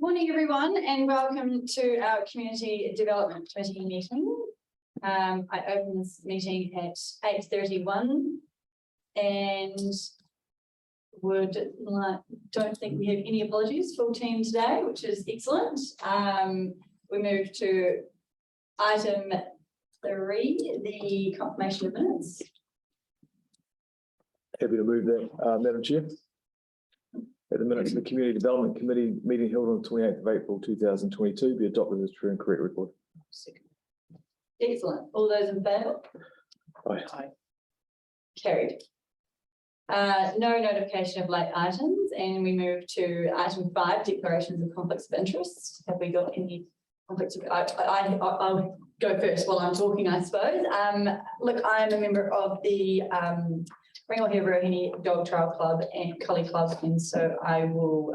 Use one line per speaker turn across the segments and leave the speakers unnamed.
Morning, everyone, and welcome to our Community Development Committee meeting. I open this meeting at 8:31 and don't think we have any apologies. Full team today, which is excellent. We move to item 3, the confirmation of minutes.
Happy to move that, Madam Chair. At the minutes of the Community Development Committee meeting held on 28th of April 2022 be adopted as true and correct record.
Excellent. All those in favour?
Aye.
Carried. No notification of late items, and we move to item 5, declarations of conflicts of interest. Have we got any conflicts of I'll go first while I'm talking, I suppose. Look, I am a member of the Ringarohini Dog Trail Club and Collie Club, and so I will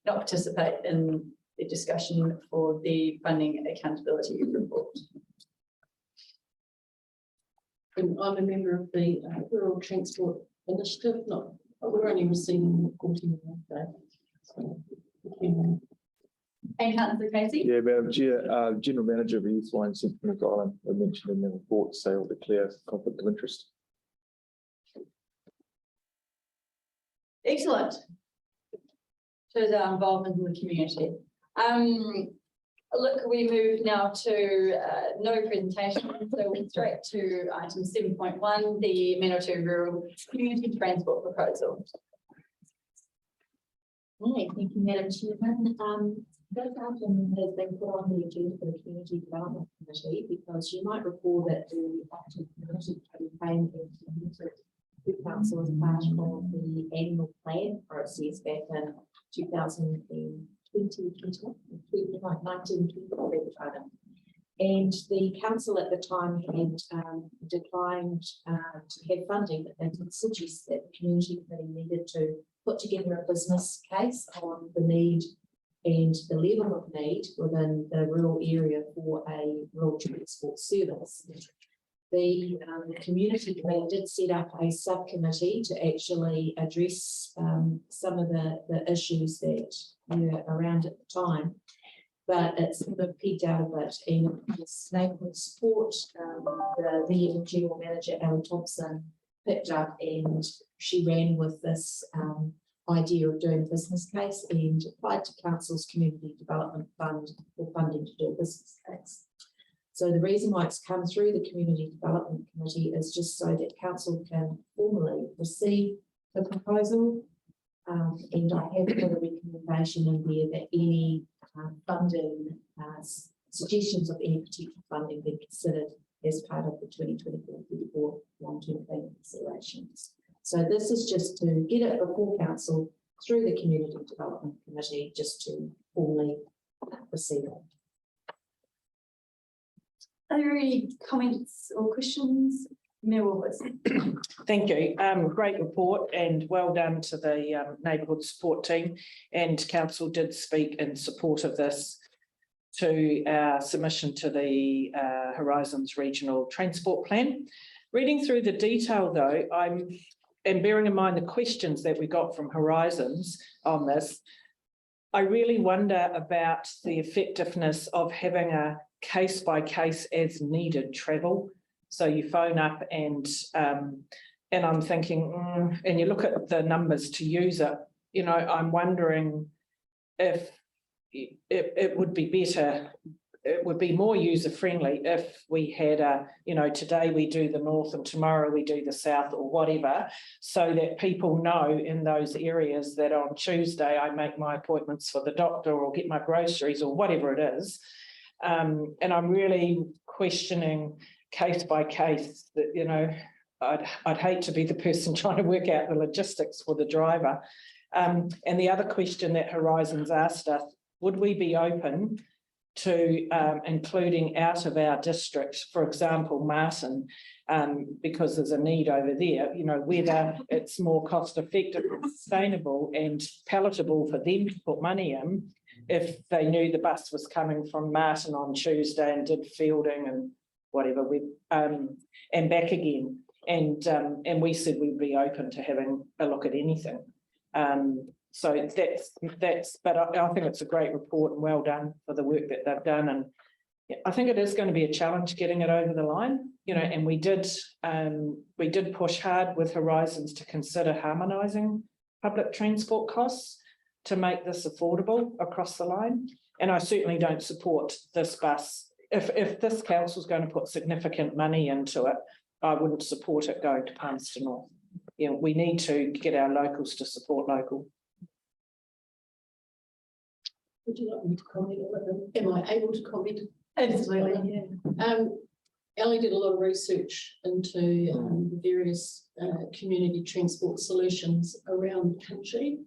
not participate in the discussion for the funding accountability report.
And I'm a member of the Rural Transport Initiative. We're only receiving reporting on that. So,
And Councillor Casey?
Yeah, Madam Chair, General Manager of the Youth Line Centre Island, I mentioned in the report, say will declare conflict of interest.
Excellent. Shows our involvement in the community. Look, we move now to no presentation, so we're straight to item 7.1, the Manawatu Rural Community Transport Proposal.
Hi, thank you, Madam Chairman. This item has been put on the agenda for the Community Development Committee because you might recall that the Active Community came into the council as part of the annual plan process back in 2020, and the council at the time had declined to have funding, but they did suggest that the community committee needed to put together a business case on the need and the level of need within the rural area for a rural transport service. The community committee did set up a subcommittee to actually address some of the issues that were around at the time, but it's sort of peaked out a bit. And this neighbourhood support, the then General Manager, Ellie Thompson, picked up and she ran with this idea of doing a business case and applied to Council's Community Development Fund for funding to do a business case. So the reason why it's come through the Community Development Committee is just so that Council can formally receive the proposal. And I have put a recommendation in there that any funding, suggestions of any particular funding be considered as part of the 2024-34 long-term plan considerations. So this is just to get it before Council through the Community Development Committee, just to formally receive it.
Are there any comments or questions?
Thank you. Great report and well done to the neighbourhood support team, and council did speak in support of this to our submission to the Horizons Regional Transport Plan. Reading through the detail though, and bearing in mind the questions that we got from Horizons on this, I really wonder about the effectiveness of having a case by case as needed travel. So you phone up and I'm thinking, and you look at the numbers to use it, you know, I'm wondering if it would be better, it would be more user friendly if we had a, you know, today we do the north and tomorrow we do the south or whatever, so that people know in those areas that on Tuesday I make my appointments for the doctor or get my groceries or whatever it is. And I'm really questioning case by case that, you know, I'd hate to be the person trying to work out the logistics for the driver. And the other question that Horizons asked us, would we be open to including out of our district, for example, Martin, because there's a need over there, you know, whether it's more cost effective and sustainable and palatable for them to put money in if they knew the bus was coming from Martin on Tuesday and did fielding and whatever, and back again. And we said we'd be open to having a look at anything. So but I think it's a great report and well done for the work that they've done. And I think it is going to be a challenge getting it over the line, you know, and we did push hard with Horizons to consider harmonising public transport costs to make this affordable across the line. And I certainly don't support this bus. If this council is going to put significant money into it, I wouldn't support it going to Palmerston North. You know, we need to get our locals to support local.
Would you like me to comment on it? Am I able to comment?
Absolutely, yeah.
Ellie did a lot of research into the various community transport solutions around the country,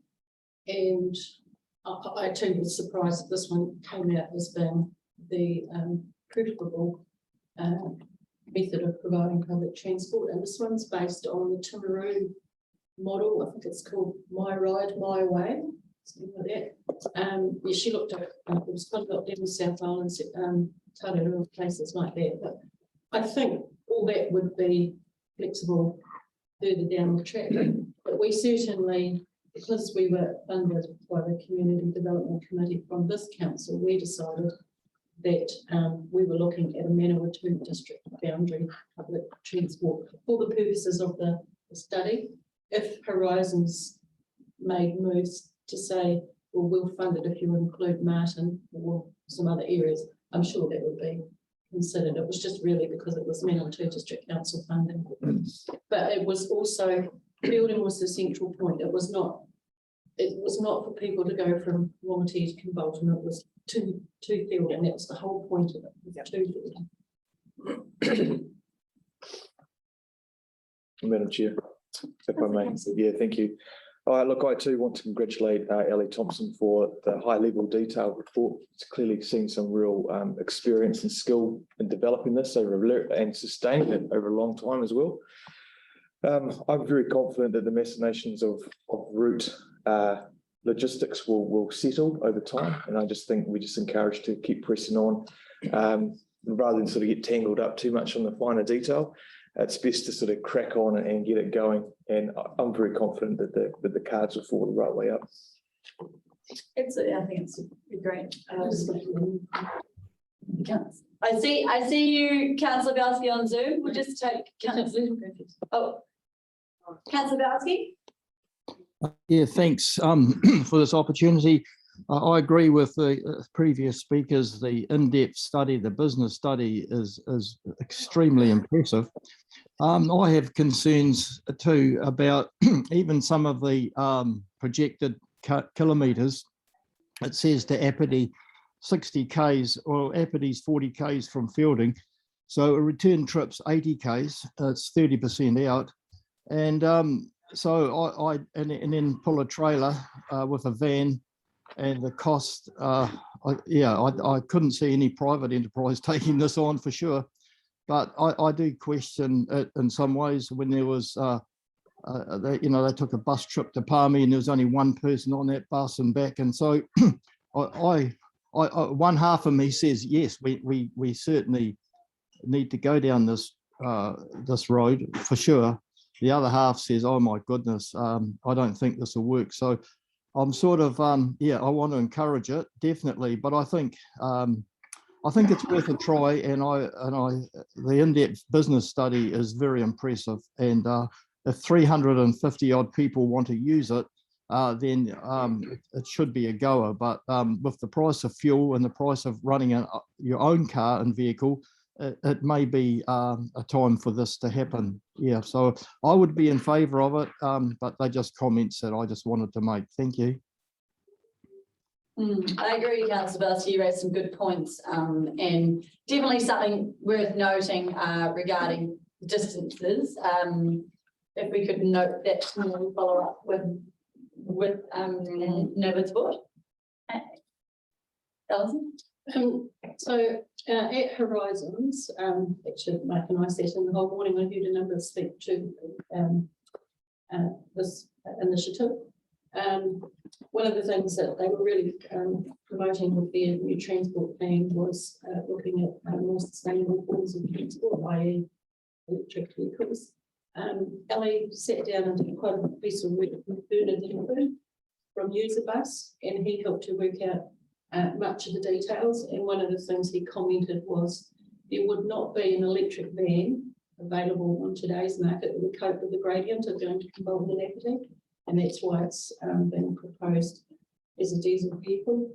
and I too was surprised that this one came out as being the preferable method of providing public transport, and this one's based on the Timaru model. I think it's called My Ride, My Way, something like that. Yeah, she looked at it, it was quite a lot down in South Island, Tauranga, places like that, but I think all that would be flexible further down the track. But we certainly, because we were funded by the Community Development Committee from this council, we decided that we were looking at a Manawatu district boundary public transport for the purposes of the study. If Horizons made moves to say, well, we'll fund it if you include Martin or some other areas, I'm sure that would be considered. It was just really because it was Manawatu District Council funding. But it was also, building was the central point. It was not for people to go from Wangati to Kimbolton. It was to Field, and that's the whole point of it. Yep. To Field.
Madam Chair, if I may. Yeah, thank you. Look, I too want to congratulate Ellie Thompson for the high-level detailed report. It's clearly seen some real experience and skill in developing this and sustaining it over a long time as well. I'm very confident that the machinations of route logistics will settle over time, and I just think we just encourage to keep pressing on rather than sort of get tangled up too much on the finer detail. It's best to sort of crack on and get it going, and I'm very confident that the cards will fall the right way up.
I think it's great. I see you, Councillor Bowski, on Zoom. We'll just take Councillor Bowski.
Yeah, thanks for this opportunity. I agree with the previous speakers. The in-depth study, the business study is extremely impressive. I have concerns too about even some of the projected kilometres. It says to Apity 60 Ks, or Apity's 40 Ks from Fielding. So a return trip's 80 Ks, it's 30% out. And so and then pull a trailer with a van, and the cost, I couldn't see any private enterprise taking this on for sure. But I do question it in some ways. When there was, they took a bus trip to Palmy and there was only one person on that bus and back. And so one half of me says, yes, we certainly need to go down this road for sure. The other half says, oh my goodness, I don't think this will work. So I'm sort of, I want to encourage it, definitely. But I think it's worth a try, and the in-depth business study is very impressive. And if 350 odd people want to use it, then it should be a goer. But with the price of fuel and the price of running your own car and vehicle, it may be a time for this to happen. Yeah, so I would be in favour of it, but they're just comments that I just wanted to make. Thank you.
I agree, Councillor Bowski, you raised some good points, and definitely something worth noting regarding distances. If we could note that, we'll follow up with Nervous Board. Alison?
So at Horizons, actually Mark and I sat in the whole morning. I heard a number speak to this initiative. One of the things that they were really promoting with their new transport plan was looking at more sustainable forms of transport, i.e. electric vehicles. Ellie sat down and did quite a piece of work with Bernard from user bus, and he helped to work out much of the details. And one of the things he commented was there would not be an electric van available on today's market that would cope with the gradient of going to combine and equity, and that's why it's been proposed as a diesel vehicle.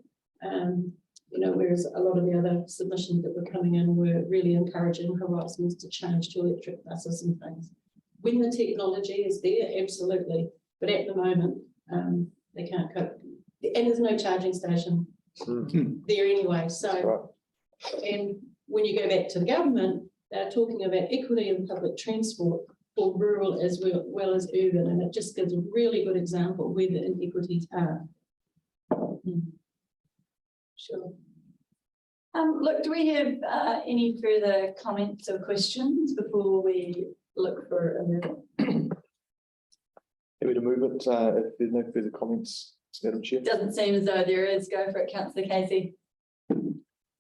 You know, whereas a lot of the other submissions that were coming in were really encouraging Horizons to change to electric buses and things. When the technology is there, absolutely, but at the moment, they can't cope. And there's no charging station there anyway. So, and when you go back to the government, they're talking about equity in public transport for rural as well as urban, and it just gives a really good example where the inequities are. Sure.
Look, do we have any further comments or questions before we look for a move?
Happy to move it if there's no further comments, Madam Chair.
Doesn't seem as though there is. Go for it, Councillor Casey.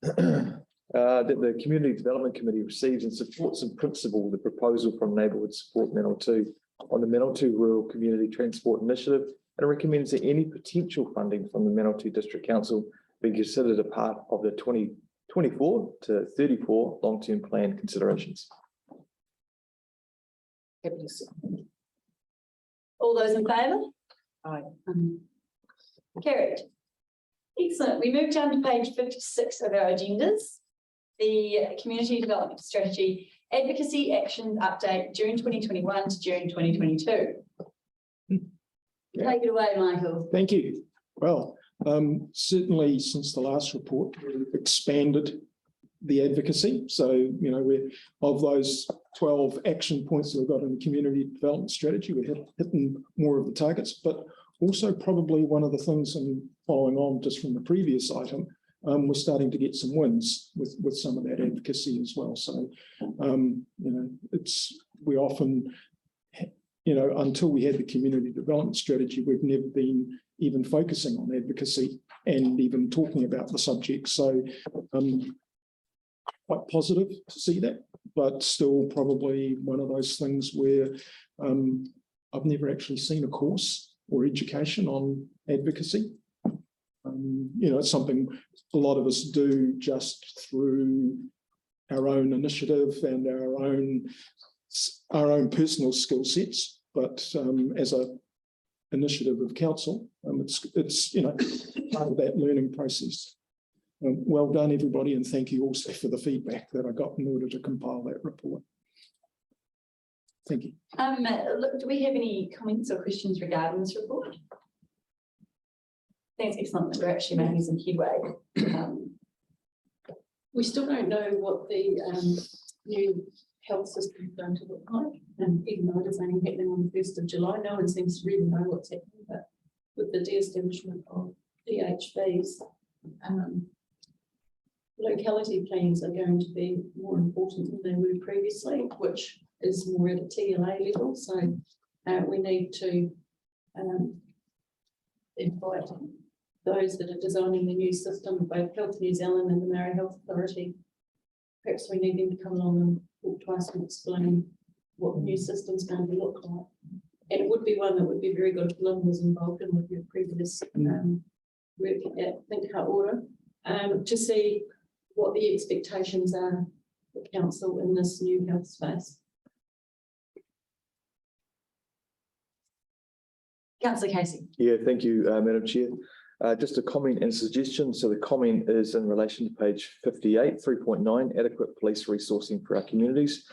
That the Community Development Committee receives and supports in principle the proposal from Neighbourhood Support Manawatu on the Manawatu Rural Community Transport Initiative, and recommends that any potential funding from the Manawatu District Council be considered a part of the 2024 to 34 long-term plan considerations.
All those in favour?
Aye.
Carried. Excellent. We move down to page 56 of our agendas. The Community Development Strategy Advocacy Actions Update June 2021 to June 2022. Take it away, Michael.
Thank you. Well, certainly since the last report, we've expanded the advocacy. So, you know, we're of those 12 action points that we've got in the community development strategy, we're hitting more of the targets, but also probably one of the things, and following on just from the previous item, we're starting to get some wins with some of that advocacy as well. So, you know, we often, you know, until we had the community development strategy, we've never been even focusing on advocacy and even talking about the subject. So quite positive to see that, but still probably one of those things where I've never actually seen a course or education on advocacy. You know, it's something a lot of us do just through our own initiative and our own personal skill sets, but as a initiative of council, it's you know, part of that learning process. Well done, everybody, and thank you also for the feedback that I got in order to compile that report. Thank you.
Look, do we have any comments or questions regarding this report? I think it's excellent that we're actually making some headway.
We still don't know what the new health system is going to look like, and even though it is only happening on the 1st of July, no one seems to really know what's happening. But with the de-establishment of DHBs, locality plans are going to be more important than they were previously, which is more at a TLA level. So we need to invite those that are designing the new system, both Health New Zealand and the Maori Health Authority. Perhaps we need them to come along and talk to us and explain what the new system's going to look like. And it would be one that would be very good if Lynn was involved in with your previous work at Think Order, to see what the expectations are for council in this new health space.
Councillor Casey.
Yeah, thank you, Madam Chair. Just a comment and suggestion. So the comment is in relation to page 58, 3.9, adequate police resourcing for our communities.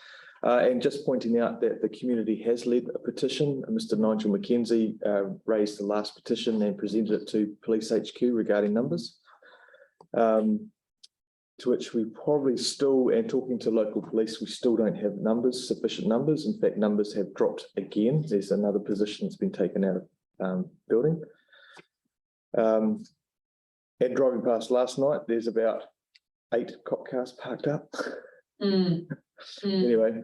And just pointing out that the community has led a petition. Mr. Nigel McKenzie raised the last petition and presented it to Police HQ regarding numbers. To which we probably still, and talking to local police, we still don't have numbers, sufficient numbers. In fact, numbers have dropped again. There's another position that's been taken out of building. And driving past last night, there's about 8 cop cars parked up. Anyway,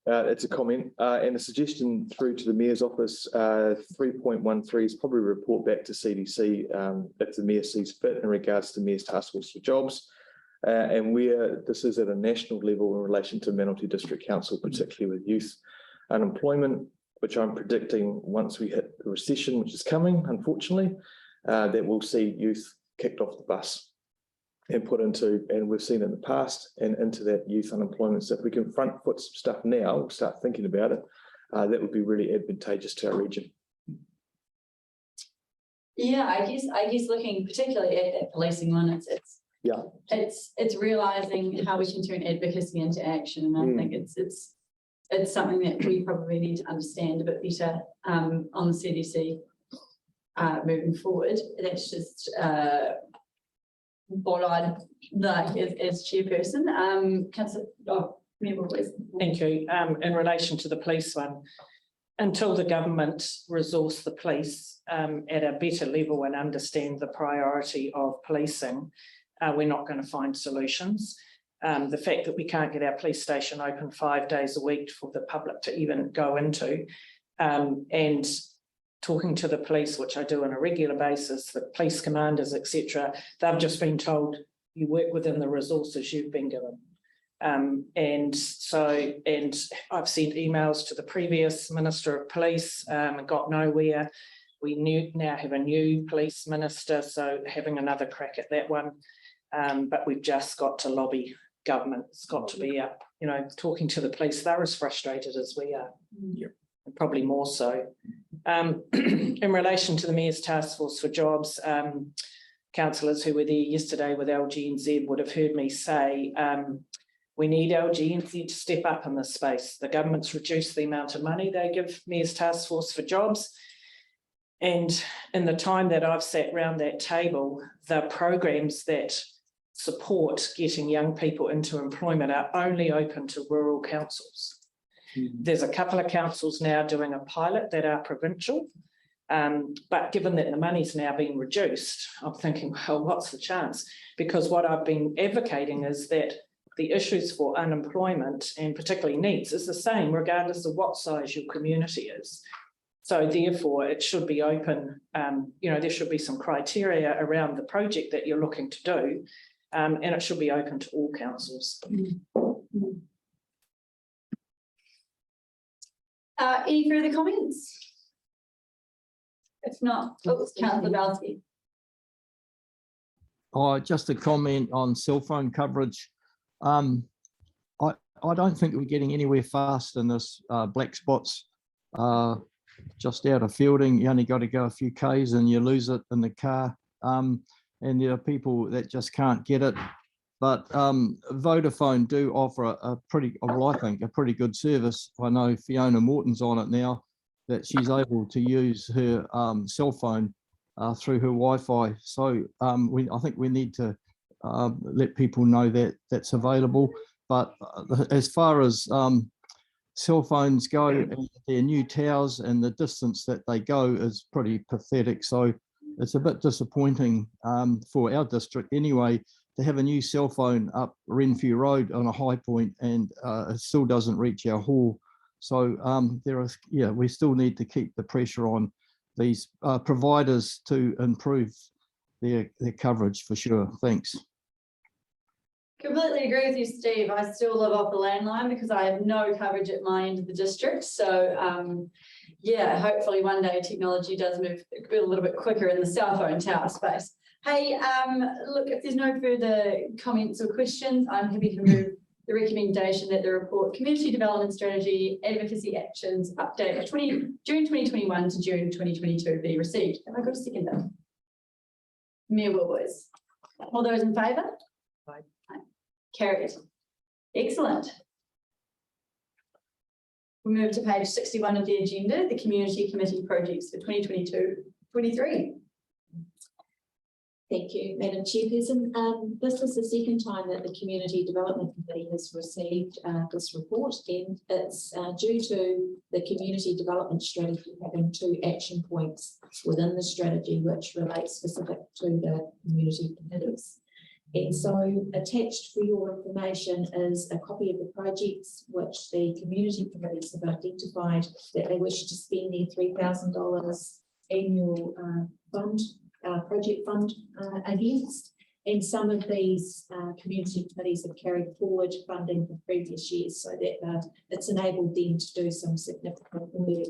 it's a comment and a suggestion through to the Mayor's office. 3.13 is probably a report back to CDC if the Mayor sees fit in regards to Mayor's Task Force for Jobs. And where this is at a national level in relation to Manawatu District Council, particularly with youth unemployment, which I'm predicting once we hit the recession, which is coming, unfortunately, that will see youth kicked off the bus and put into, and we've seen in the past, and into that youth unemployment. So if we can front foot some stuff now, start thinking about it, that would be really advantageous to our region.
Yeah, I guess looking particularly at that policing one, it's realizing how we can turn advocacy into action, and I think it's something that we probably need to understand a bit better on the CDC moving forward. That's just what I'd like as chairperson. Councillor,
Thank you. In relation to the police one, until the government resource the police at a better level and understand the priority of policing, we're not going to find solutions. The fact that we can't get our police station open 5 days a week for the public to even go into, and talking to the police, which I do on a regular basis, the police commanders, etc., they've just been told you work within the resources you've been given. And I've sent emails to the previous Minister of Police and got nowhere. We now have a new police minister, so having another crack at that one. But we've just got to lobby government. It's got to be up, talking to the police. They're as frustrated as we are.
Yep.
And probably more so. In relation to the Mayor's Task Force for Jobs, councillors who were there yesterday with LGNZ would have heard me say, we need LGNZ to step up in this space. The government's reduced the amount of money they give Mayor's Task Force for Jobs. And in the time that I've sat around that table, the programs that support getting young people into employment are only open to rural councils. There's a couple of councils now doing a pilot that are provincial, but given that the money's now been reduced, I'm thinking, well, what's the chance? Because what I've been advocating is that the issues for unemployment and particularly NEETs is the same regardless of what size your community is. So therefore it should be open, there should be some criteria around the project that you're looking to do, and it should be open to all councils.
Any further comments? If not, Councillor Balsky.
Just a comment on cell phone coverage. I don't think we're getting anywhere fast in this. Black spots just out of Fielding, you only got to go a few Ks and you lose it in the car. And there are people that just can't get it. But Vodafone do offer I think, a pretty good service. I know Fiona Morton's on it now, that she's able to use her cell phone through her Wi-Fi. So I think we need to let people know that that's available. But as far as cell phones go, and their new towers and the distance that they go is pretty pathetic. So it's a bit disappointing for our district anyway, to have a new cell phone up Renfrew Road on a high point, and it still doesn't reach our hall. So we still need to keep the pressure on these providers to improve their coverage for sure. Thanks.
Completely agree with you, Steve. I still live off the landline because I have no coverage at my end of the district. So yeah, hopefully one day technology does move a little bit quicker in the cell phone tower space. Hey, look, if there's no further comments or questions, I'm happy to move the recommendation that the report Community Development Strategy Advocacy Actions Update of June 2021 to June 2022 be received. Have I got a seconder? Mayor Wilboys. All those in favour?
Aye.
Carried. Excellent. We move to page 61 of the agenda, the Community Committee projects for 2022-23.
Thank you, Madam Chairperson. This is the second time that the Community Development Committee has received this report, and it's due to the Community Development Strategy having 2 action points within the strategy which relate specific to the community committees. And so attached for your information is a copy of the projects which the community committees have identified that they wish to spend their $3,000 annual project fund against. And some of these community committees have carried forward funding from previous years, so that it's enabled them to do some significant work.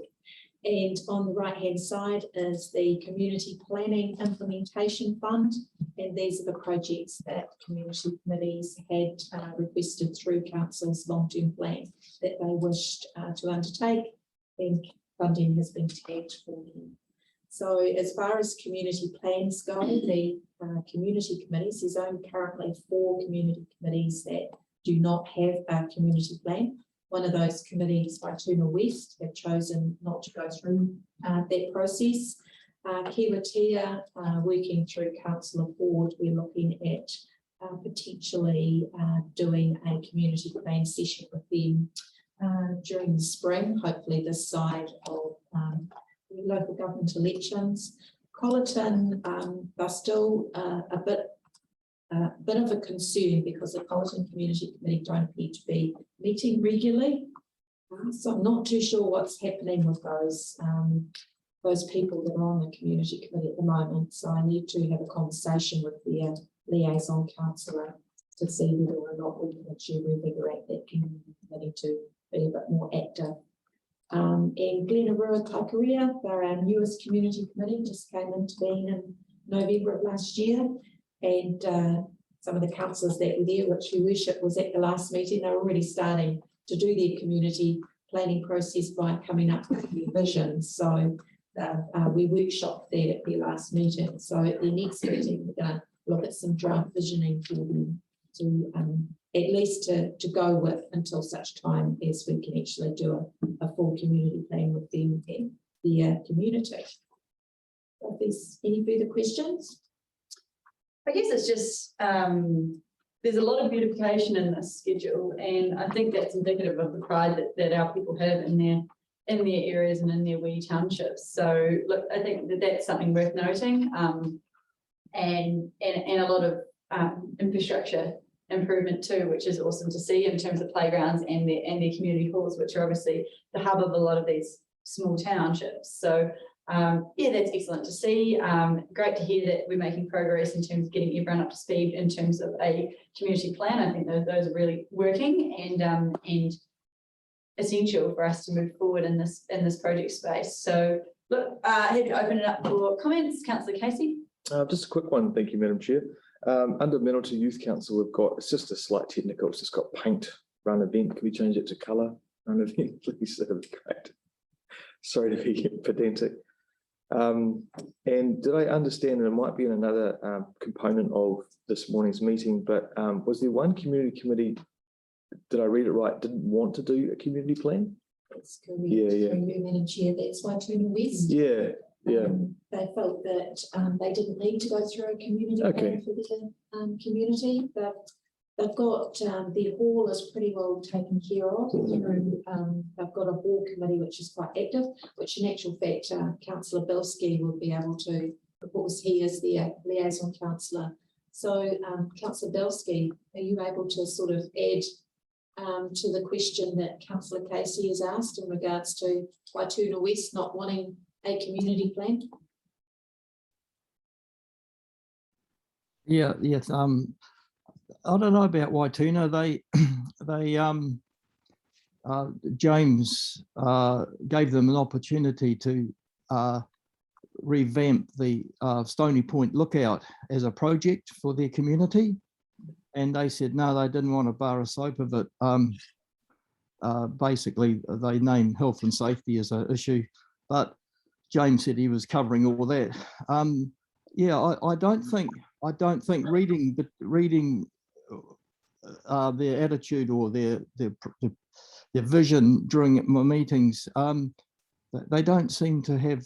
And on the right-hand side is the Community Planning Implementation Fund. And these are the projects that community committees had requested through council's long-term plan that they wished to undertake, and funding has been tagged for them. So as far as community plans go, the community committees, there's only currently 4 community committees that do not have a community plan. One of those committees, Waituna West, have chosen not to go through that process. Kiwatia, working through Councillor Ford, we're looking at potentially doing a community plan session with them during the spring, hopefully this side of the local government elections. Colleton, they're still a bit of a concern because the Colleton Community Committee don't appear to be meeting regularly. So I'm not too sure what's happening with those people that are on the community committee at the moment. So I need to have a conversation with their liaison councillor to see whether or not we can actually reinvigorate that community committee to be a bit more active. And Glenarua Kaikoura, they're our newest community committee, just came into being in November of last year. And some of the councillors that were there, which your worship was at the last meeting, they're already starting to do their community planning process by coming up with their visions. So we workshopped that at their last meeting. So at the next meeting, we're going to look at some draft visioning for them to at least to go with until such time as we can actually do a full community plan with them and the community. If there's any further questions?
I guess it's just, there's a lot of beautification in this schedule, and I think that's indicative of the pride that our people have in their areas and in their wee townships. So look, I think that's something worth noting, and a lot of infrastructure improvement too, which is awesome to see in terms of playgrounds and their community halls, which are obviously the hub of a lot of these small townships. So yeah, that's excellent to see. Great to hear that we're making progress in terms of getting everyone up to speed in terms of a community plan. I think those are really working and essential for us to move forward in this project space. So look, happy to open it up for comments. Councillor Casey.
Just a quick one, thank you, Madam Chair. Under Middleton Youth Council, we've got, it's just a slight technical, it's just got paint run event. Can we change it to colour run event, please? That would be great. Sorry to be pedantic. And did I understand, and it might be in another component of this morning's meeting, but was there one community committee, did I read it right, didn't want to do a community plan?
That's correct.
Yeah.
Through you, Madam Chair, that's Waituna West.
Yeah.
They felt that they didn't need to go through a community plan for the community, but they've got their hall is pretty well taken care of through, they've got a hall committee which is quite active, which in actual fact Councillor Bilski will be able to, of course he is their liaison councillor. So Councillor Bilski, are you able to sort of add to the question that Councillor Casey has asked in regards to Waituna West not wanting a community plan?
Yeah, yes. I don't know about Waituna. James gave them an opportunity to revamp the Stony Point Lookout as a project for their community, and they said no, they didn't want a bar of soap of it. Basically, they named health and safety as an issue, but James said he was covering all that. Yeah, I don't think reading their attitude or their vision during my meetings, they don't seem to have.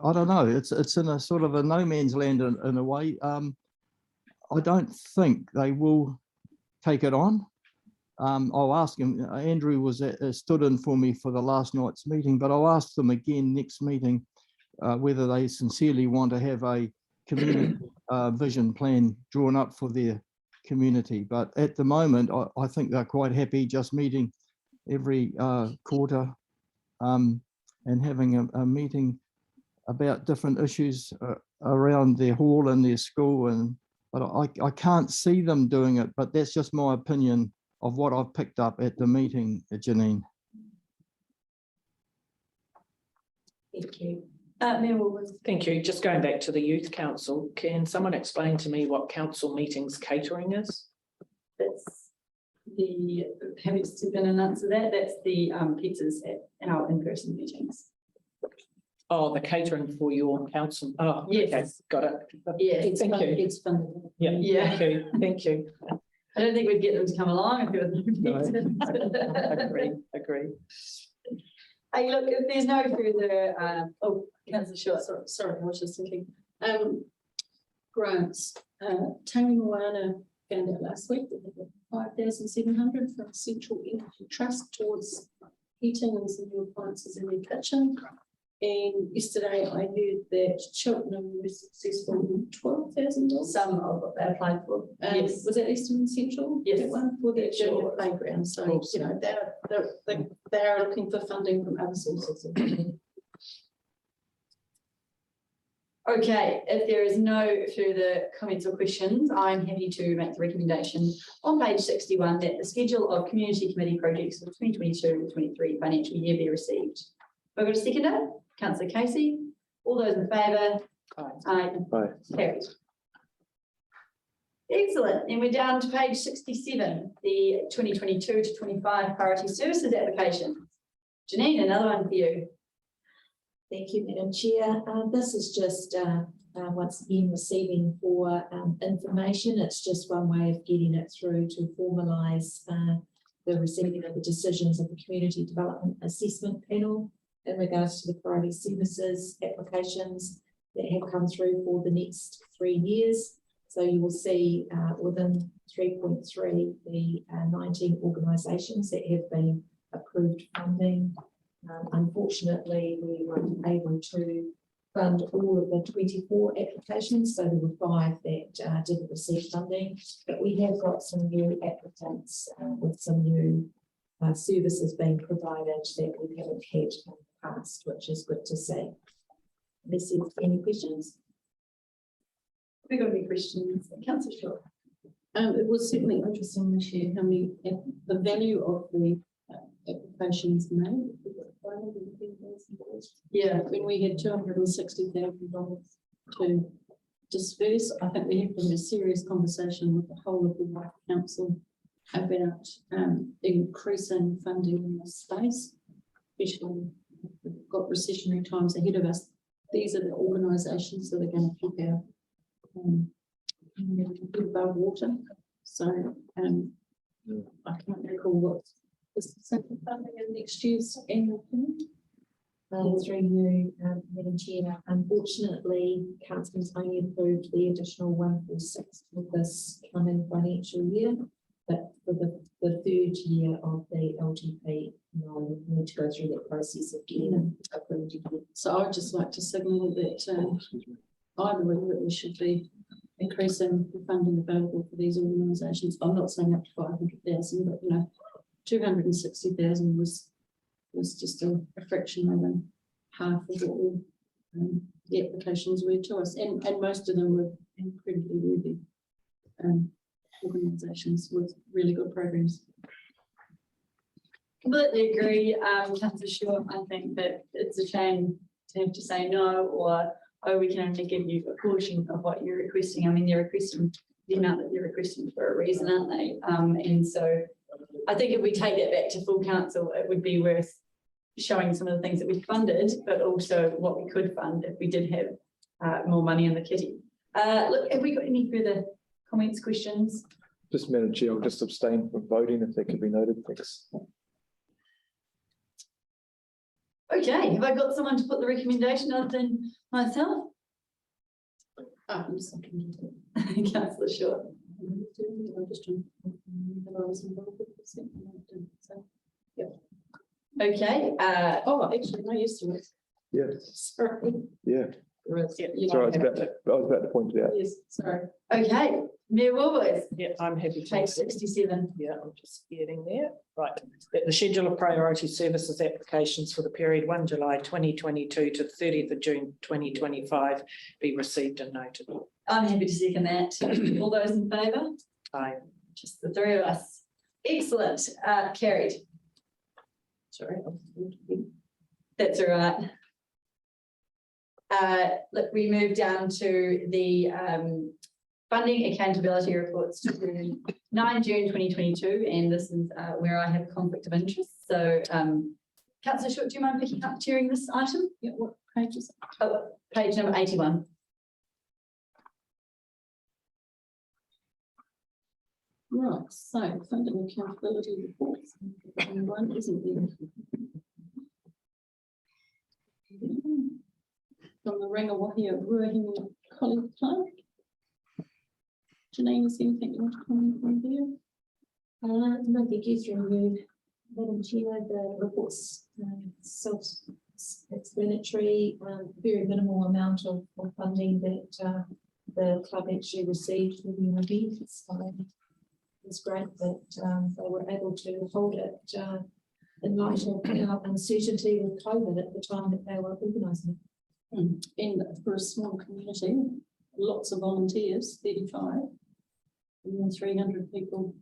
I don't know. It's in a sort of a no man's land in a way. I don't think they will take it on. I'll ask him. Andrew was stood in for me for the last night's meeting, but I'll ask them again next meeting whether they sincerely want to have a community vision plan drawn up for their community. But at the moment, I think they're quite happy just meeting every quarter and having a meeting about different issues around their hall and their school. But I can't see them doing it, but that's just my opinion of what I've picked up at the meeting, Janine.
Thank you.
Mayor Woolworths.
Thank you. Just going back to the Youth Council, can someone explain to me what council meetings catering is?
That's the, have you step in and answer that? That's the pizzas at our in-person meetings.
Oh, the catering for your council. Oh, okay,
Yes.
got it.
Yeah,
Thank you.
It's funded.
Yeah,
Yeah.
thank you, thank you.
I don't think we'd get them to come along if there was no
Agree, agree.
Hey, look, if there's no further, councillor Short.
Sorry, I was just thinking. Grants, Tangi Moana found out last week that they got 5,700 from Central Energy Trust towards heating and some new appliances in their kitchen. And yesterday I heard that Cheltenham was successful in $12,000.
Some of what they applied for. Yes.
Was that Eastern Central?
Yes.
That one for their junior
Sure.
playground. So,
Course.
you know, they're looking for funding from other sources.
Okay, if there is no further comments or questions, I'm happy to make the recommendation on page 61 that the schedule of community committee projects for the 2022-23 financial year be received. We've got a seconder, councillor Casey. All those in favour? Aye.
Aye.
Carried. Excellent. And we're down to page 67, the 2022-25 priority services application. Janine, another one for you.
Thank you, Madam Chair. This is just once again receiving for information. It's just one way of getting it through to formalise the receiving of the decisions of the Community Development Assessment Panel in regards to the priority services applications that have come through for the next 3 years. So you will see within 3.3 the 19 organisations that have been approved funding. Unfortunately, we weren't able to fund all of the 24 applications, so there were 5 that didn't receive funding, but we have got some new applicants with some new services being provided that we haven't had in the past, which is good to see. Unless there's any questions?
We've got any questions? Councillor Shaw.
It was certainly interesting this year how many, the value of the applications made.
Yeah.
When we had $260,000 to disperse, I think we have to have a serious conversation with the whole of the White Council about increasing funding in this space, especially we've got recessionary times ahead of us. These are the organisations that are going to keep our head above water. So I can't recall what is the central funding in next year's annual plan.
Through you, Madam Chair, unfortunately, council's only approved the additional 146 for this coming financial year, but for the third year of the LTP, we need to go through that process of getting them approved again.
So I'd just like to signal that I believe that we should be increasing the funding available for these organisations. I'm not saying up to 500,000, but you know, 260,000 was just a fraction more than half of what all the applications were to us, and most of them were incredibly worthy organisations with really good programs.
Completely agree, councillor Shaw. I think that it's a shame to have to say no, or oh, we can only give you a portion of what you're requesting. I mean, they're requesting the amount that they're requesting for a reason, aren't they? And so I think if we take that back to full council, it would be worth showing some of the things that we funded, but also what we could fund if we did have more money in the kitty. Look, have we got any further comments, questions?
Just Madam Chair, I'll just abstain from voting if that could be noted. Thanks.
Okay, have I got someone to put the recommendation other than myself?
I'm second.
Councillor Shaw.
I'm just trying that I was involved with this. So, yeah.
Okay,
Oh, actually, no, yes, there is.
Yeah,
Sorry.
yeah.
There is.
Yeah,
You know,
Sorry, I was about to point it out.
Yes, sorry.
okay, Mayor Woolworths,
Yeah, I'm happy to.
page 67.
Yeah, I'm just getting there. Right. That the schedule of priority services applications for the period 1 July 2022 to 30th of June 2025 be received and noted.
I'm happy to second that. All those in favour?
Aye.
Just the 3 of us. Excellent, carried.
Sorry.
That's all right. look, we move down to the funding accountability reports to 9 June 2022, and this is where I have conflict of interest. So, Councillor Short, do you mind picking up chairing this item?
Yeah, what page is it?
Oh, page number 81.
Right, so funding accountability reports. One isn't there. From the Rangawahia Ruahingi College Club. Janine, is there anything you want to comment on there?
No, thank you through you, Madam Chair. The report's self-explanatory, very minimal amount of funding that the club actually received for the event. So it's great that they were able to hold it in light of our uncertainty with COVID at the time that they were organising it.
And for a small community, lots of volunteers, 35, and then 300 people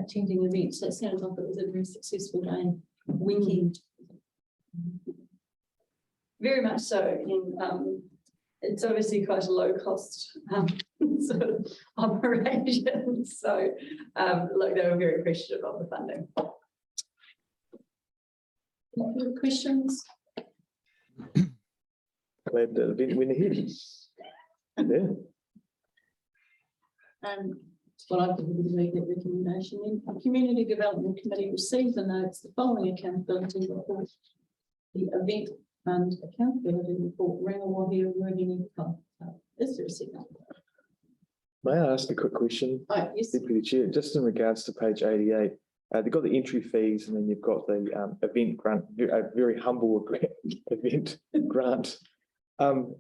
attending events. So it sounds like it was a very successful day, weekend.
Very much so. And it's obviously quite a low cost sort of operation. So look, they were very appreciative of the funding.
Any further questions?
Glad the event went ahead. Yeah.
Well, I've given that recommendation. Then the Community Development Committee received and notes the following accountability report. The Event Fund Accountability Report, Rangawahia Ruahingi Club. Is there a second?
May I ask a quick question?
Oh, yes.
Deputy Chair, just in regards to page 88, they've got the entry fees and then you've got the event grant, a very humble event grant.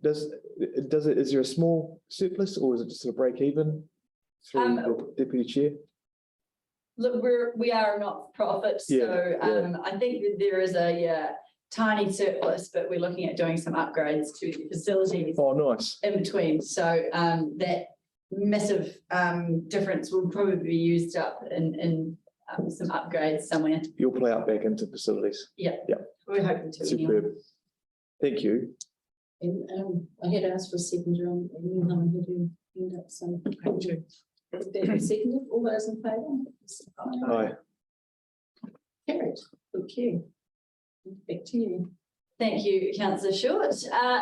Is there a small surplus or is it just a break even through the Deputy Chair?
Look, we are a not-for-profit, so I think that there is a tiny surplus, but we're looking at doing some upgrades to the facilities.
Oh, nice.
In between, so that massive difference will probably be used up in some upgrades somewhere.
You'll play out back into facilities.
Yeah,
yeah.
We're hoping to.
Superb.
Anyway.
Thank you.
And I had asked for a seconder and no one had to end up, so thank you. Seconded, all those in favour?
Aye.
Carried. Thank you. Back to you.
Thank you, Councillor Short.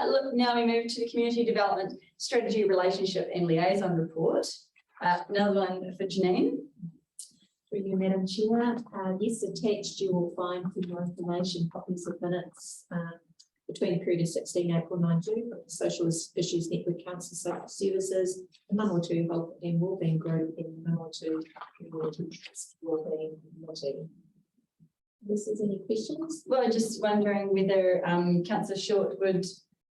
Look, now we move to the Community Development Strategy Relationship and Liaison Report. Another one for Janine.
Through you, Madam Chair. Yes, attached you will find for more information copies of minutes between the period of 16 April 9 June for the Social Issues Network Council Social Services, the Manawatu Health and Wellbeing Group, and the Manawatu Community Trust Wellbeing Committee. This is any questions?
Well, just wondering whether Councillor Short would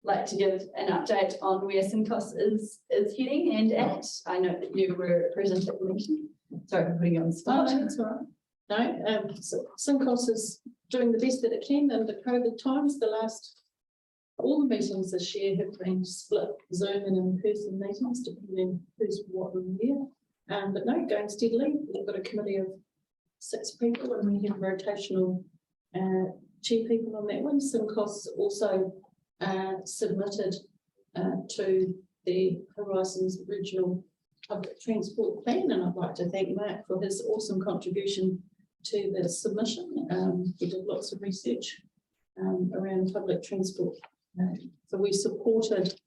like to give an update on where SINCOS is heading and at. I know that you were present at the meeting. Sorry for putting you on the spot.
No, that's all right. No, so SINCOS is doing the best that it can under COVID times. All the meetings this year have been split Zoom and in-person meetings, depending on who's what and where. But no, going steadily. We've got a committee of 6 people and we have rotational chair people on that one. SINCOS also submitted to the Horizons Regional Public Transport Plan, and I'd like to thank Mark for his awesome contribution to the submission. He did lots of research around public transport. So we supported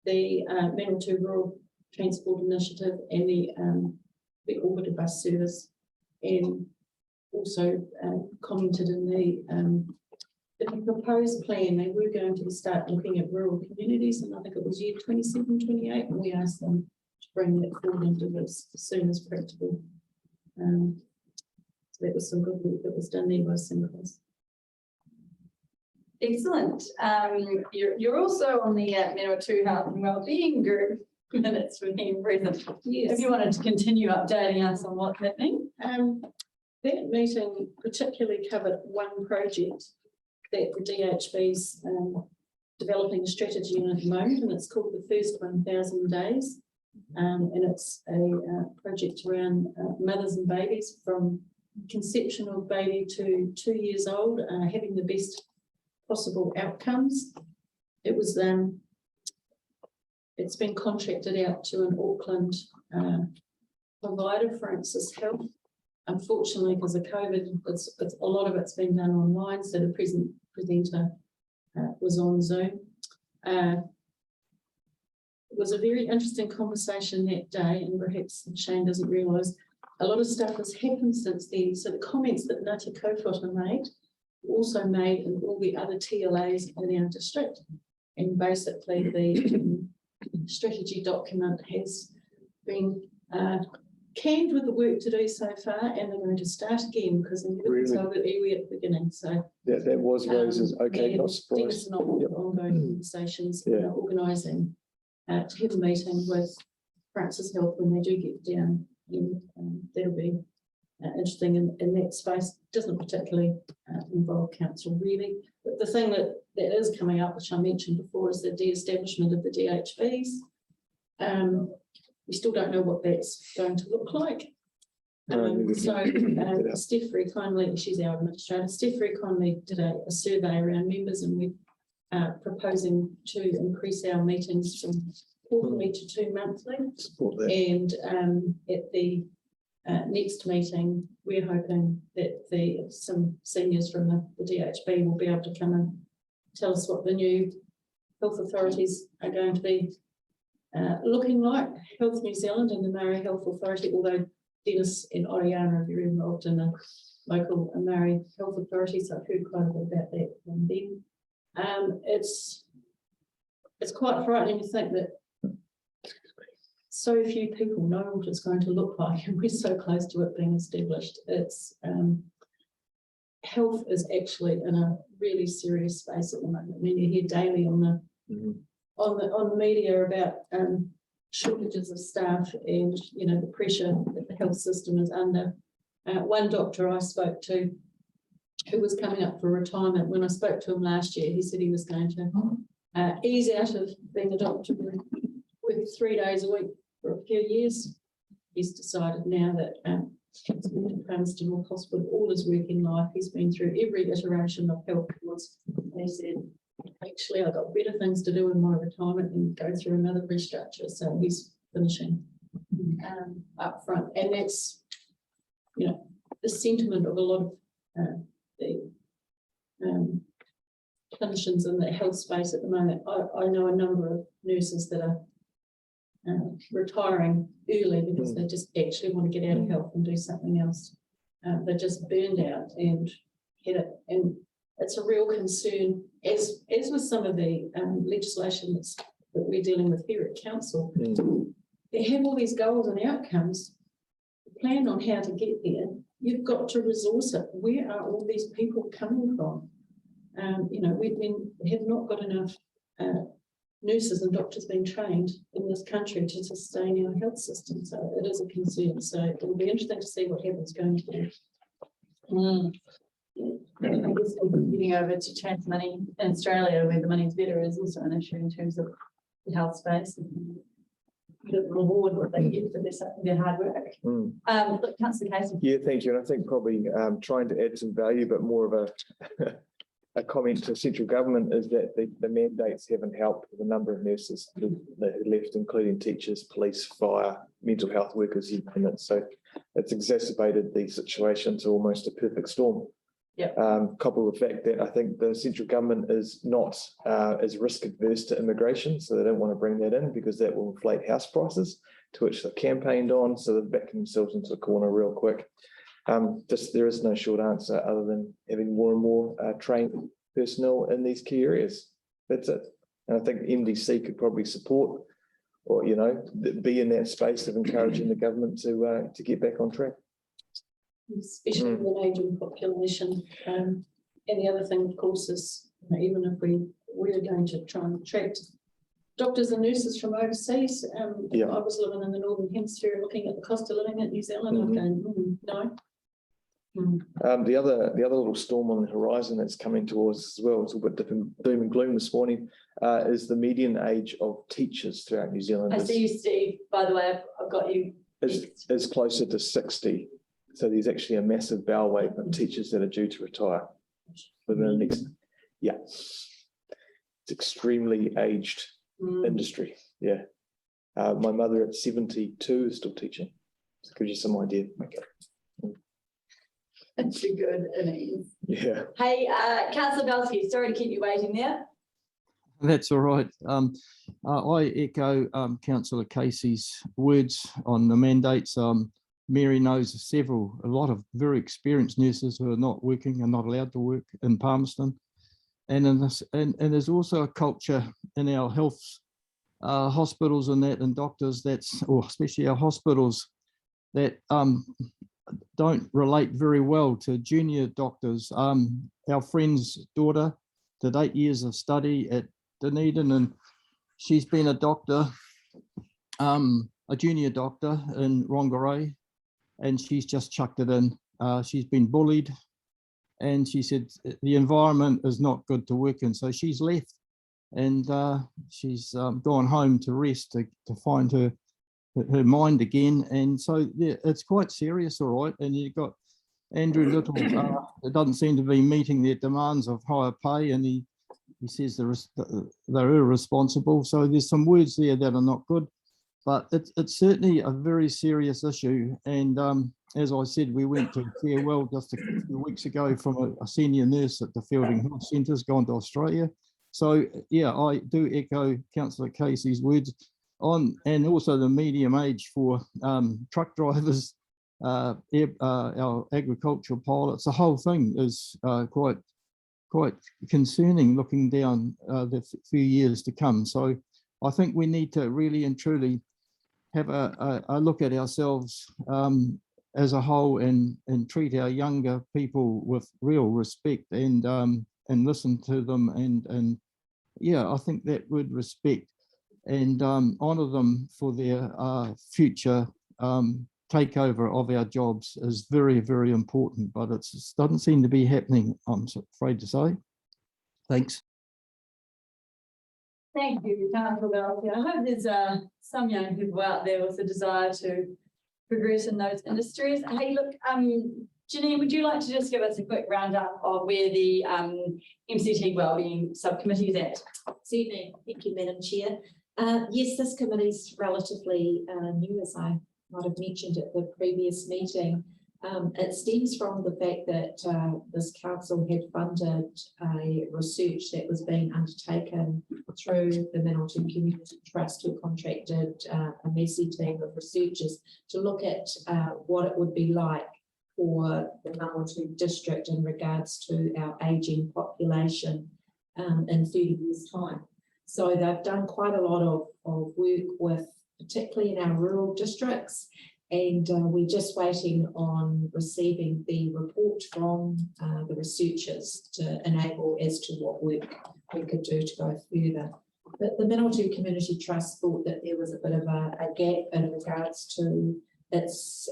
the Manawatu Rural Transport Initiative and the orbited bus service, and also commented in the proposed plan. They were going to start looking at rural communities, and I think it was year 27, 28, and we asked them to bring that forward into this as soon as practical. So that was some good work that was done there by SINCOS.
Excellent. You're also on the Manawatu Health and Wellbeing Group minutes for being present.
Yes.
If you wanted to continue updating us on what's happening.
That meeting particularly covered one project that the DHB's developing a strategy on at the moment, and it's called the First 1000 Days. And it's a project around mothers and babies from conception of baby to 2 years old, having the best possible outcomes. It was it's been contracted out to an Auckland provider, Francis Health. Unfortunately, because of COVID, it's a lot of it's been done online, so the presenter was on Zoom. It was a very interesting conversation that day, and perhaps Shane doesn't realise a lot of stuff has happened since then. So the comments that Ngāti Kaupapa made were also made in all the other TLAs in our district. And basically the strategy document has been canned with the work to do so far, and they're going to start again because they never
Really?
told it iwi at the beginning. So
That was raised as, okay,
and
not
Dennis
surprised.
and I have
Yep.
ongoing conversations,
Yeah.
organising to have a meeting with Francis Health when they do get down. And that'll be interesting in that space. Doesn't particularly involve council really, but the thing that is coming up, which I mentioned before, is the de-establishment of the DHBs. We still don't know what that's going to look like. Steph very kindly, she's our administrator, Steph very kindly did a survey around members, and we're proposing to increase our meetings from quarterly to 2 monthly.
Support that.
And at the next meeting, we're hoping that some seniors from the DHB will be able to come and tell us what the new health authorities are going to be looking like. Health New Zealand and the Maori Health Authority, although Dennis and Oriana are very involved in the local Maori Health Authority, so I've heard quite a bit about that from them. It's quite frightening to think that so few people know what it's going to look like, and we're so close to it being established. It's health is actually in a really serious space at the moment. I mean, you hear daily on the media about shortages of staff and the pressure that the health system is under. One doctor I spoke to, who was coming up for retirement, when I spoke to him last year, he said he was going to ease out of being a doctor, work 3 days a week for a few years. He's decided now that he's going to Palmerston Hospital all his working life. He's been through every iteration of health course, and he said, actually, I've got better things to do in my retirement than go through another restructure. So he's finishing up front, and that's the sentiment of a lot of the clinicians in the health space at the moment. I know a number of nurses that are retiring early because they just actually want to get out of health and do something else. They're just burned out and hit it, and it's a real concern, as with some of the legislation that we're dealing with here at council. They have all these goals and outcomes, plan on how to get there. You've got to resource it. Where are all these people coming from? We have not got enough nurses and doctors being trained in this country to sustain our health system. So it is a concern. So it will be interesting to see what happens going forward.
I guess getting over to chance money in Australia, where the money's better, is also an issue in terms of the health space and the reward what they get for their hard work. Look, Councillor Casey.
Yeah, thank you. And I think probably trying to add some value, but more of a comment to central government, is that the mandates haven't helped with a number of nurses that left, including teachers, police, fire, mental health workers, you name it. So it's exacerbated the situation to almost a perfect storm. Coupled with the fact that I think the central government is not as risk adverse to immigration, so they don't want to bring that in because that will inflate house prices, to which they've campaigned on, so they're backing themselves into a corner real quick. There is no short answer other than having more and more trained personnel in these key areas. That's it. And I think MDC could probably support, or be in that space of encouraging the government to get back on track.
Especially with an ageing population. And the other thing, of course, is even if we're going to try and attract doctors and nurses from overseas. I was living in the Northern Hemisphere looking at the cost of living in New Zealand. I'm going, no.
The other little storm on the horizon that's coming towards us as well, it's a bit doom and gloom this morning, is the median age of teachers throughout New Zealand.
I see you, Steve. By the way, I've got you.
Is closer to 60. So there's actually a massive bow wave of teachers that are due to retire within the next. It's extremely aged industry. Yeah. My mother at 72 is still teaching. Just gives you some idea. Okay.
That's a good innings.
Yeah.
Hey, Councillor Belsky, sorry to keep you waiting there.
That's all right. I echo Councillor Casey's words on the mandates. Mary knows a lot of very experienced nurses who are not working and not allowed to work in Palmerston. And in this, and there's also a culture in our health hospitals and doctors or especially our hospitals that don't relate very well to junior doctors. Our friend's daughter did 8 years of study at Dunedin, and she's been a doctor, a junior doctor in Rongorai, and she's just chucked it in. She's been bullied, and she said the environment is not good to work in, so she's left, and she's gone home to rest to find her mind again. And so yeah, it's quite serious, all right. And you've got Andrew Little, it doesn't seem to be meeting their demands of higher pay, and he says they're irresponsible. So there's some words there that are not good, but it's certainly a very serious issue. And as I said, we went to farewell just a few weeks ago from a senior nurse at the Fielding Health Centre's gone to Australia. So yeah, I do echo Councillor Casey's words on, and also the medium age for truck drivers, our agricultural pilots. The whole thing is quite concerning looking down the few years to come. So I think we need to really and truly have a look at ourselves as a whole and treat our younger people with real respect and listen to them and yeah, I think that would respect and honour them for their future takeover of our jobs is very, very important, but it doesn't seem to be happening, I'm afraid to say. Thanks.
Thank you, Councillor Belsky. I hope there's some young people out there with a desire to progress in those industries. Hey, look, Janine, would you like to just give us a quick roundup of where the MCT Wellbeing Subcommittee is at?
Certainly, thank you, Madam Chair. Yes, this committee is relatively new, as I might have mentioned at the previous meeting. It stems from the fact that this council had funded a research that was being undertaken through the Manawatu Community Trust, who contracted a messy team of researchers to look at what it would be like for the Manawatu district in regards to our ageing population in 30 years' time. So they've done quite a lot of work with, particularly in our rural districts, and we're just waiting on receiving the report from the researchers to enable as to what work we could do to go further. But the Manawatu Community Trust thought that there was a bit of a gap in regards to its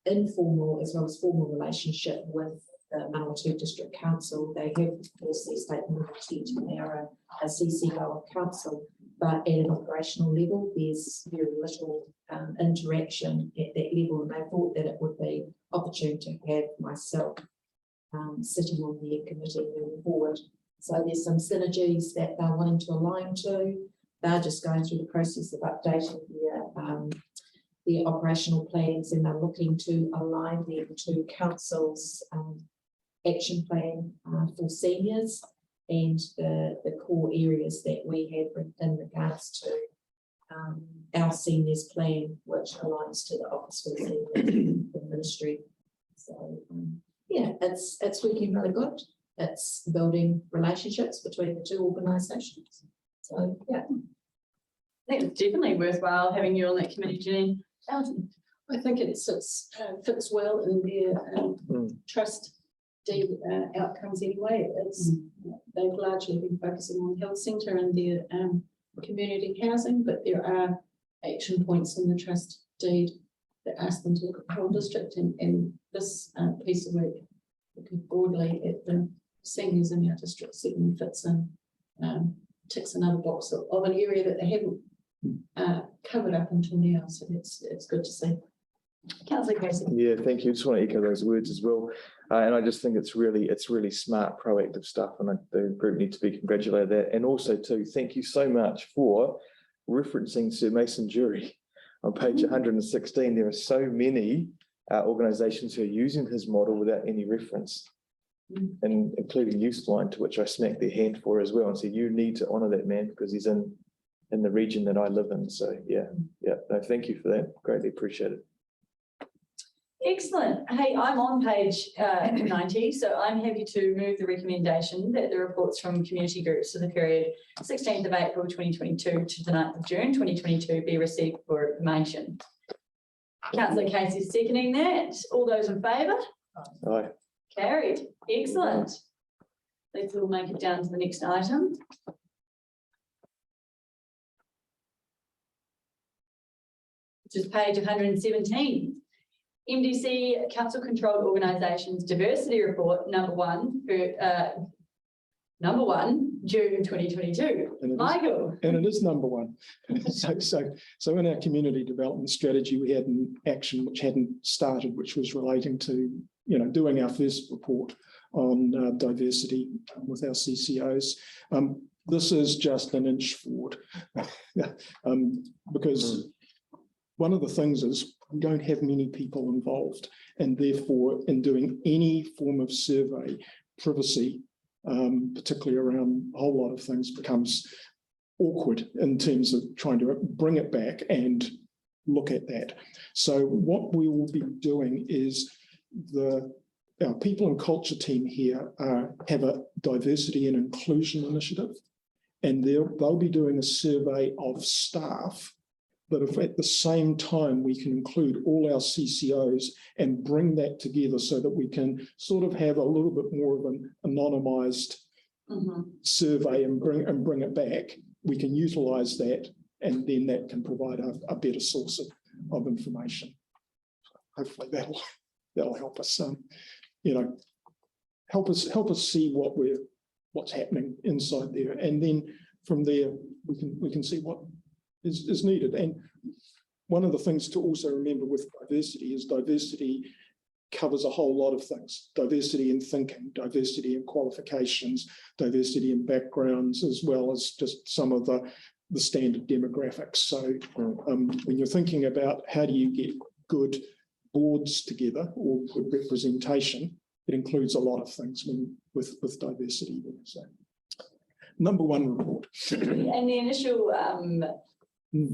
informal as well as formal relationship with the Manawatu District Council. They have, of course, their statement of intent, and they are a CCO of council, but at an operational level, there's very little interaction at that level, and they thought that it would be opportune to have myself sitting on the committee moving forward. So there's some synergies that they're wanting to align to. They're just going through the process of updating their operational plans, and they're looking to align them to council's action plan for seniors and the core areas that we have in regards to our seniors plan, which aligns to the Office for Seniors, the ministry. So yeah, it's working really good. It's building relationships between the two organisations. So yeah,
I think it's definitely worthwhile having you on that committee, Janine.
I think it fits well in their trust deed outcomes anyway. They've largely been focusing on health centre and their community housing, but there are action points in the trust deed that ask them to look at the whole district, and this piece of work, looking broadly at the seniors in our district, certainly fits in, ticks another box of an area that they haven't covered up until now. So it's good to see.
Councillor Casey.
Yeah, thank you. Just want to echo those words as well. And I just think it's really smart, proactive stuff, and the group need to be congratulated that. And also too, thank you so much for referencing Sir Mason Jury on page 116, there are so many organisations who are using his model without any reference, and including Youthline, to which I smacked their hand for as well, and said, you need to honour that man because he's in the region that I live in. So yeah, no, thank you for that. Greatly appreciate it.
Excellent. Hey, I'm on page 90, so I'm happy to move the recommendation that the reports from community groups for the period 16th of April 2022 to the 9th of June 2022 be received for information. Councillor Casey seconding that. All those in favour?
Aye.
Carried. Excellent. Let's all make it down to the next item. Which is page 117. MDC Council Controlled Organisations Diversity Report number one, June 2022. Michael.
And it is number one. So in our community development strategy, we had an action which hadn't started, which was relating to, doing our first report on diversity with our CCOs. This is just an inch forward because one of the things is we don't have many people involved, and therefore in doing any form of survey, privacy, particularly around a whole lot of things, becomes awkward in terms of trying to bring it back and look at that. So what we will be doing is our people and culture team here have a diversity and inclusion initiative, and they'll be doing a survey of staff. But if at the same time we can include all our CCOs and bring that together so that we can sort of have a little bit more of an anonymised survey and bring it back, we can utilise that, and then that can provide a better source of information. Hopefully that'll help us, help us see what's happening inside there, and then from there we can see what is needed. And one of the things to also remember with diversity is diversity covers a whole lot of things. Diversity in thinking, diversity in qualifications, diversity in backgrounds, as well as just some of the standard demographics. So when you're thinking about how do you get good boards together or good representation, it includes a lot of things with diversity. So number one report.
And the initial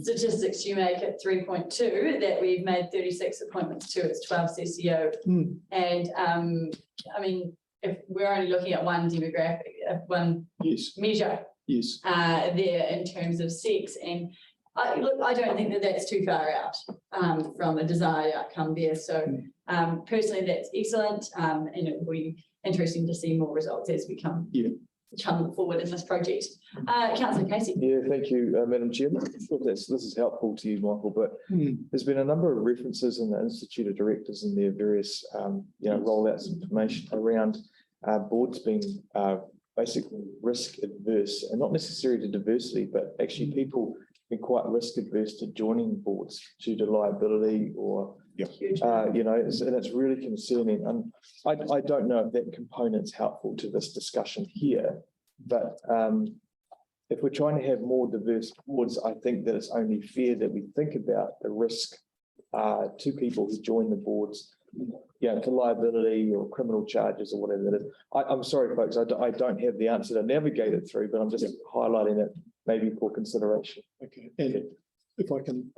statistics you make at 3.2 that we've made 36 appointments to, it's 12 CCO. And I mean, if we're only looking at one demographic, one measure there in terms of sex, and I don't think that that's too far out from a desired outcome there. So personally, that's excellent, and it will be interesting to see more results as we come forward in this project. Councillor Casey.
Yeah, thank you, Madam Chair. I'm sure this is helpful to you, Michael, but there's been a number of references in the Institute of Directors and their various rollouts of information around boards being basically risk adverse, and not necessarily to diversity, but actually people being quite risk adverse to joining boards due to liability or and it's really concerning. And I don't know if that component's helpful to this discussion here, but if we're trying to have more diverse boards, I think that it's only fair that we think about the risk to people who join the boards, to liability or criminal charges or whatever that is. I'm sorry, folks, I don't have the answer to navigate it through, but I'm just highlighting it maybe for consideration.
Okay, and if I can,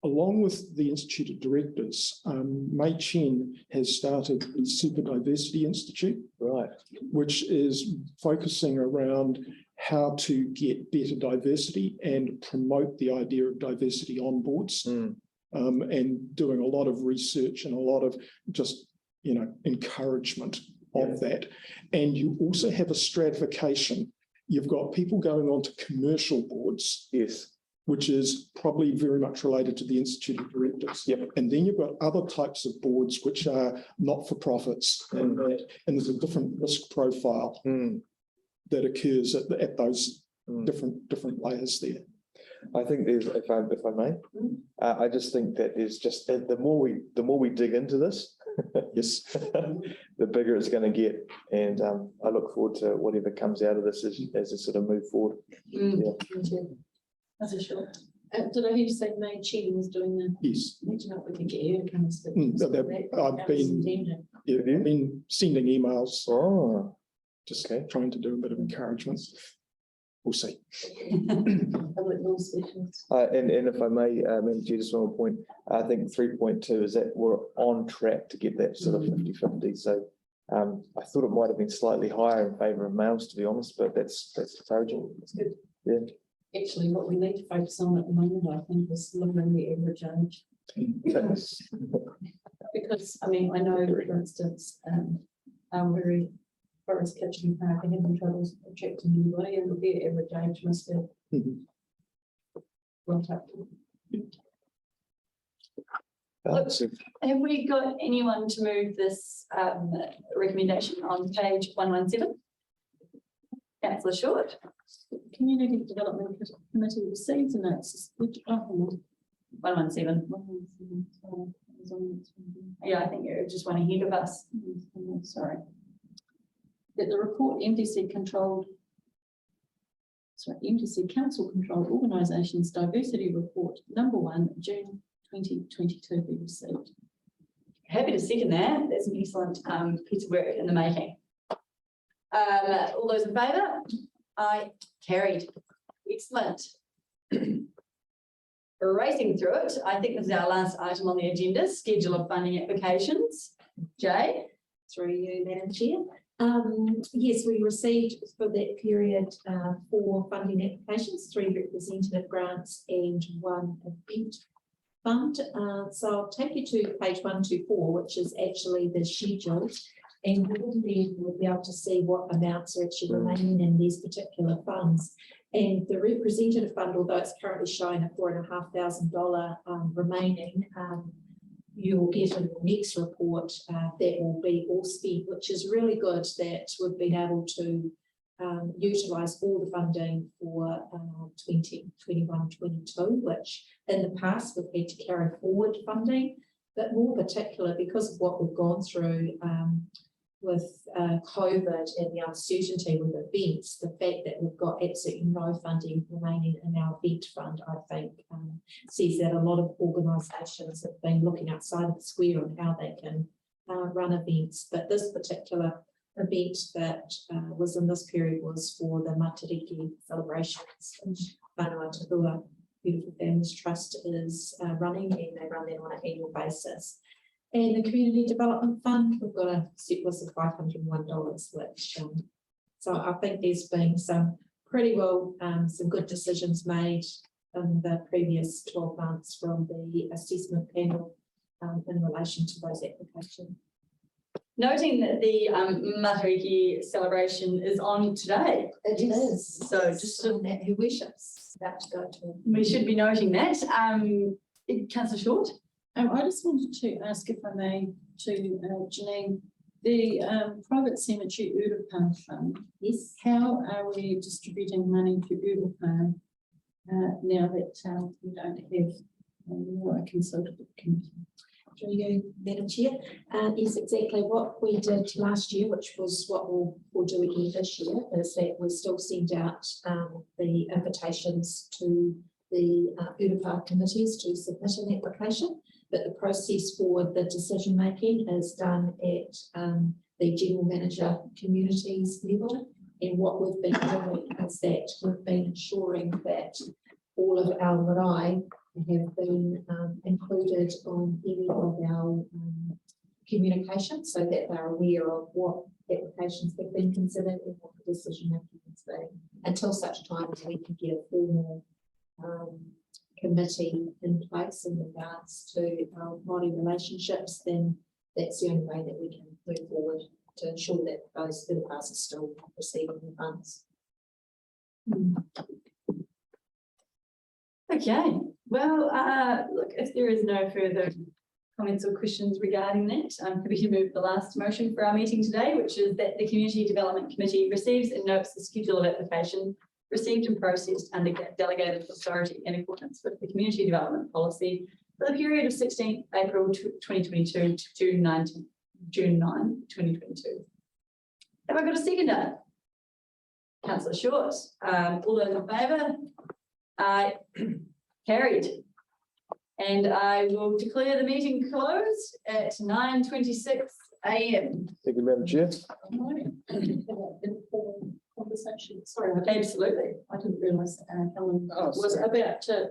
along with the Institute of Directors, Mei Chen has started the Super Diversity Institute, right, which is focusing around how to get better diversity and promote the idea of diversity on boards, and doing a lot of research and a lot of just, encouragement of that. And you also have a stratification. You've got people going on to commercial boards. Yes. Which is probably very much related to the Institute of Directors. Yep. And then you've got other types of boards which are not-for-profits, and there's a different risk profile that occurs at those different layers there.
I think there's, if I may, I just think that there's just the more we dig into this,
Yes.
The bigger it's going to get. And I look forward to whatever comes out of this as a sort of move forward.
That's a sure. Did I hear you say May Cheating was doing the?
Yes.
Imagine if we could get her to come and speak.
I've been sending emails,
Oh,
just
okay.
trying to do a bit of encouragement. We'll see.
Public law specialist.
And if I may, Madam Chair, just one more point, I think 3.2 is that we're on track to get that sort of 50-50. So I thought it might have been slightly higher in favour of males, to be honest, but that's encouraging.
That's good.
Yeah.
Actually, what we need to focus on at the moment, I think, is lowering the average age. Because, I mean, I know, for instance, very Forest Kitchen Park, they have troubles attracting anybody, and their average age must have went up.
Have we got anyone to move this recommendation on page 117? Councillor Short.
Community Development Committee receives and notes.
117. Yeah, I think you're just one ahead of us.
Sorry. That the report MDC Council controlled organisations diversity report #1 June 2022 be received.
Happy to second that. That's an excellent piece of work in the making. All those in favour? Aye, carried. Excellent. Racing through it, I think this is our last item on the agenda, schedule of funding applications. Jay?
Through you, Madam Chair. Yes, we received for that period 4 funding applications, 3 representative grants and 1 event fund. So I'll take you to page 124, which is actually the schedule. And within there, we'll be able to see what amounts are actually remaining in these particular funds. And the representative fund, although it's currently showing a $4,500 remaining, you'll get in the next report that will be all spent, which is really good that we've been able to utilise all the funding for 2021-22, which in the past we've had to carry forward funding, but more particular because of what we've gone through with COVID and the uncertainty with events, the fact that we've got absolutely no funding remaining in our event fund, I think, says that a lot of organisations have been looking outside of the square on how they can run events. But this particular event that was in this period was for the Matariki celebrations, which Whanua Tahua Beautiful Families Trust is running, and they run that on an annual basis. And the Community Development Fund, we've got a surplus of $501, which, so I think there's been some pretty well, some good decisions made in the previous 12 months from the assessment panel in relation to those applications.
Noting that the Matariki celebration is on today.
It is.
So just
that who wishes about to go to.
we should be noting that. Councillor Short?
I just wanted to ask, if I may, to Janine, the private cemetery Urupa Fund.
Yes.
How are we distributing money to Urupa now that we don't have a consultative committee?
Through you, Madam Chair. Yes, exactly what we did last year, which was what we'll do again this year, is that we still send out the invitations to the Urupa committees to submit an application. But the process for the decision making is done at the general manager communities level. And what we've been doing is that we've been ensuring that all of our marae have been included on any of our communications, so that they're aware of what applications have been considered and what the decision making has been, until such time as we can get a formal committee in place in regards to our body relationships. Then that's the only way that we can move forward to ensure that those Urupas are still receiving the funds.
Okay, well, look, if there is no further comments or questions regarding that, I'm happy to move the last motion for our meeting today, which is that the Community Development Committee receives and notes the schedule of application received and processed under delegated authority in accordance with the Community Development Policy for the period of 16th April 2022 to June 9, 2022. Have I got a seconder? Councillor Short, all those in favour? Carried. And I will declare the meeting closed at 9:26 a.m.
Thank you, Madam Chair.
Conversation, sorry,
Absolutely.
I didn't realise that Helen was about to